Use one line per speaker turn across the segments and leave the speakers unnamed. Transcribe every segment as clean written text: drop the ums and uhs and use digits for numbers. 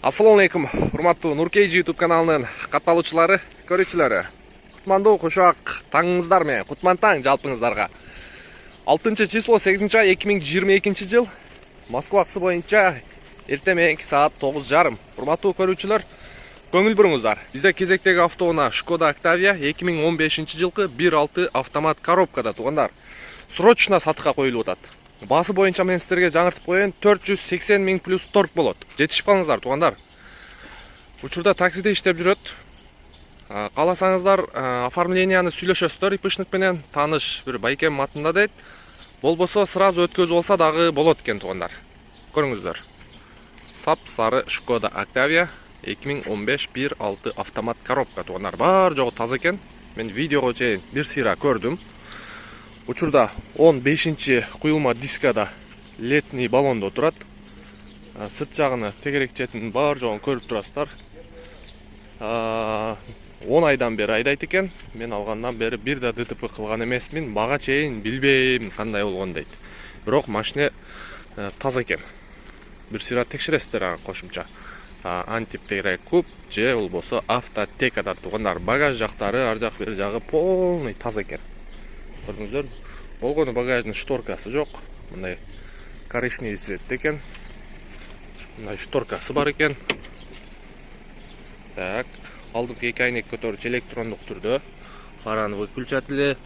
Assalamu alaikum, урматтуу Нуркейджи YouTube каналынын катталуучулары, көрүүчүлөрү. Кутмандуу кушак таңыңыздар менен, кутман таң жалпыңыздарга. 6 число 8 ай 2022 жыл Москва акысы боюнча эртең мененки саат 9:30. Урматтуу көрүүчүлөр, көңүл буруңуздар. Бизде кезектеги автоунаа Skoda Octavia 2015 жылкы 1.6 автомат коробкада туугандар. Срочно сатыкка коюлуп атат. Басы боюнча мен сиздерге жаңыртып коеюн, 480 000 плюс торг болот. Жетишип калыңыздар туугандар. Учурда таксиде иштеп жүрөт. Кааласаңыздар, оформленияны сүйлөшөсүздөр ИПшник менен, тааныш бир байкем атында дейт. Болбосо сразу өткөзүп алса дагы болот экен туугандар. Көрүңүздөр. Сап сары Skoda Octavia 2015 1.6 автомат коробка туугандар. Бар жогу таза экен. Мен видеого чейин бир сыйра көрдүм. Учурда 15-чи куюлма дискада летний баллондо турат. Сырт жагыны, тегерек четин бар жогун көрүп турасыздар. 10 айдан бери айдайт экен. Мен алгандан бери бир да ДТП кылган эмесмин. Мага чейин билбейм кандай болгон дейт. Бирок машина таза экен. Бир сыйра текшересиздер кошумча. Антиперекуп же болбосо автотекада тургандар. Багаж жактары, ар жак бир жагы полный таза экен. Көрдүңүздөр, болгону багаждын шторкасы жок. Мындай коричневый цветте экен. Мындай шторкасы бар экен. Так, алдыңкы эки айнек көтөрүүчү электрондук түрдө. Фараны выключатели,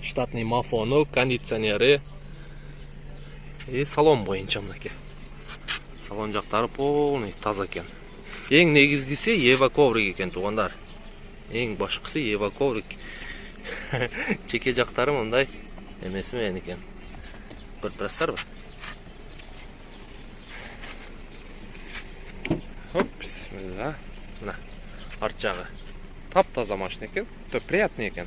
штатный мафону, кондиционери. Салон боюнча мынакей. Салон жактары полный таза экен. Эң негизгиси Ева коврик экен туугандар. Эң башкысы Ева коврик. Чеке жактары мындай эмеси менен экен. Көрүп турасыздарбы? Хоп, бисмилла. Мына арт жагы таптаза машина экен. Приятный экен.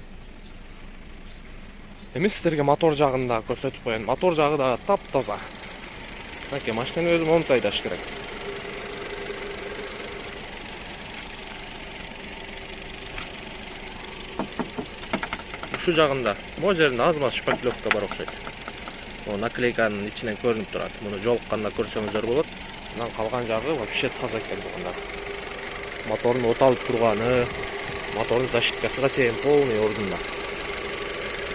Эми сиздерге мотор жагын да көрсөтүп коеюн. Мотор жагы да таптаза. Мынакей машинаны өзүм монтуп айдаш керек. Şu жагында могу жеринде аз-маз шпаклевка бар окшойт. Наклейканын ичинен көрүнүп турат. Муну жолукканда көрсөңүздөр болот. Мындан калган жагы вообще таза экен туугандар. Мотордун от алып турганы, мотордун защиткасыга чейин полный ордунда.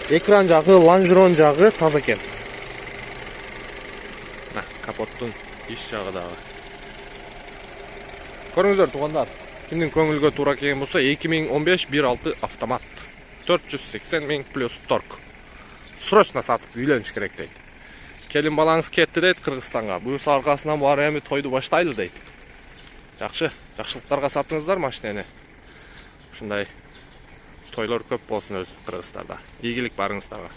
Экран жагы, лонжерон жагы таза экен. Капоттун иш жагы дагы. Көрүңүздөр туугандар. Кимдин көңүлгө туура келген болсо 2015 1.6 автомат. 480 000 плюс торг. Срочно сатып үйлөнүш керек дейт. Келин балаңыз кетти дейт Кыргызстанга. Буюрса аркасынан баары эми тойду баштайлы дейт. Жакшы, жакшылыктарга сатыңыздар машинени. Ушундай тойлор көп болсун өз Кыргызстанда. Ийгилик барыңыздарга.